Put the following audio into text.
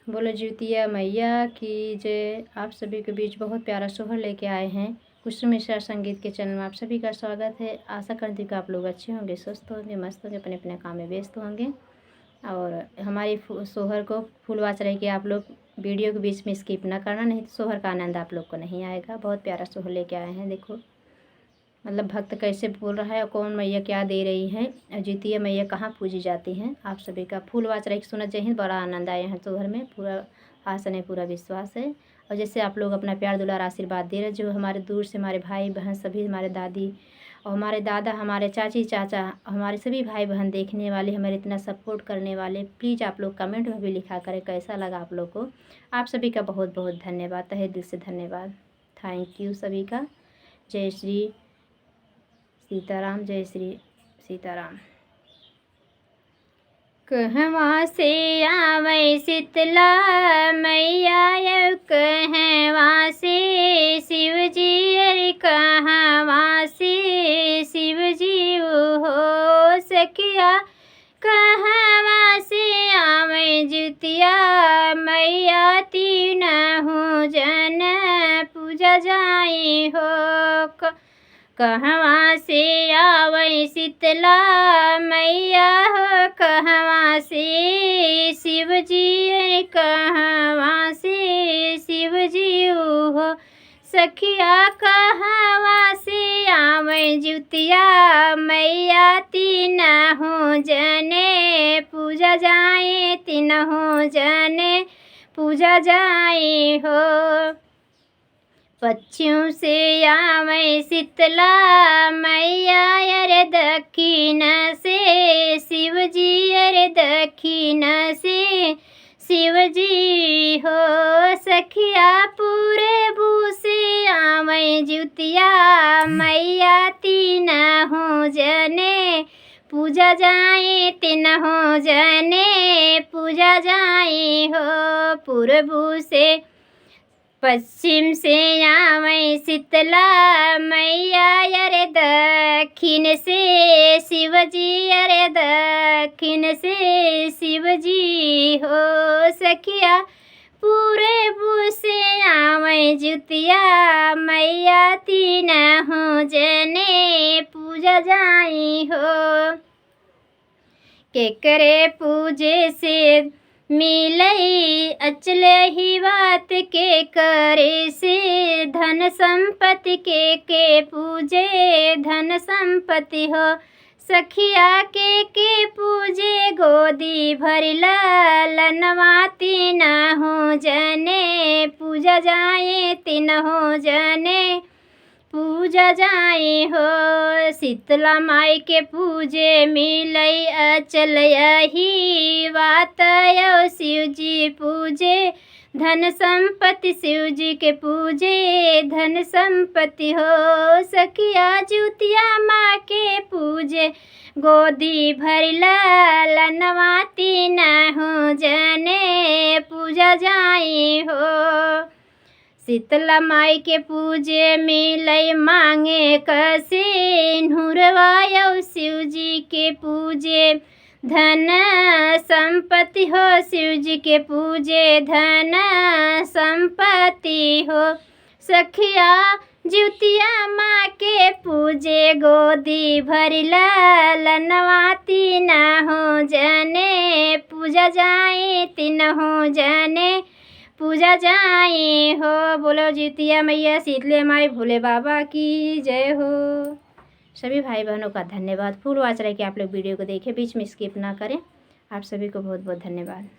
बोलो जितिया मैया की जय। आप सभी के बीच बहुत प्यारा सोहर लेके आए हैं। कुसुम मिश्रा संगीत के चैनल में आप सभी का स्वागत है। आशा करती हूँ कि आप लोग अच्छे होंगे, स्वस्थ होंगे, मस्त होंगे, अपने अपने काम में व्यस्त होंगे। और हमारी सोहर को फुलवा चढ़ाई के आप लोग वीडियो के बीच में स्किप ना करना, नहीं तो सोहर का आनंद आप लोग को नहीं आएगा। बहुत प्यारा सोहर लेके आए हैं। देखो मतलब भक्त कैसे बोल रहा है और कौन मैया क्या दे रही है, जितिया मैया कहाँ पूजी जाती हैं। आप सभी का फूलवा चढ़ाई की सुना जय हिंद। बड़ा आनंद आया है सोहर में, पूरा आसन है, पूरा विश्वास है। और जैसे आप लोग अपना प्यार दुलार आशीर्वाद दे रहे, जो हमारे दूर से हमारे भाई बहन सभी, हमारे दादी और हमारे दादा, हमारे चाची चाचा, हमारे सभी भाई बहन देखने वाले, हमारे इतना सपोर्ट करने वाले, प्लीज़ आप लोग कमेंट में भी लिखा करें कैसा लगा आप लोग को। आप सभी का बहुत बहुत धन्यवाद, तहे दिल से धन्यवाद। थैंक यू सभी का। जय श्री सीताराम, जय श्री सीताराम। कहवा से आवे शीतला मैया, कहवा से शिव जी, अरे कहवा से शिव जी हो सखिया, कहवा से आवे जितिया मैया, तीनों जन पूजा जाई हो। कहवा से आवे शीतला मैया हो, कहवा से शिव जी, कहवा से शिव जी हो सखिया, कहवा से आवे जितिया मैया, तीनों जने पूजा जाए, तीनों जने पूजा जाए हो। पश्चिम से आवे शीतला मैया, अरे दक्षिण से शिव जी, अरे दक्षिण से शिव जी हो सखिया, पूरब से आवे जितिया मैया, तीनों जने पूजा जाए, तीनों जने पूजा जाए हो। पूरब से पश्चिम से आवे शीतला मैया, अरे दक्षिण से शिव जी, अरे दक्षिण से शिव जी हो सखिया, पूरब से आवे जितिया मैया, तीनों जने पूजा जाई हो। केकरे पूजे से मिलई अचल ही बात, के करे से धन संपत्ति, के पूजे धन संपत्ति हो सखिया, के पूजे गोदी भरिला लनवा, तीनों जने पूजा जाए, तीनों जने पूजा जाए हो। शीतला माई के पूजे मिलई अचल यही बात, शिव जी पूजे धन संपत्ति, शिव जी के पूजे धन संपत्ति हो सखिया, जितिया माँ के पूजे गोदी भरिला लनवा, तीनों जने पूजा जाए हो। शीतला माई के पूजे मिलई मांगे कसे नूरवा, शिव जी के पूजे धन संपत्ति हो, शिव जी के पूजे धन संपत्ति हो सखिया, जितिया माँ के पूजे गोदी भरिला लनवा, तीनों जने पूजा जाए, तीनों जने पूजा जाए हो। बोलो जितिया मैया, शीतला माई, भोले बाबा की जय हो। सभी भाई बहनों का धन्यवाद। फूल वाच रहे कि आप लोग वीडियो को देखें, बीच में स्किप ना करें। आप सभी को बहुत बहुत धन्यवाद।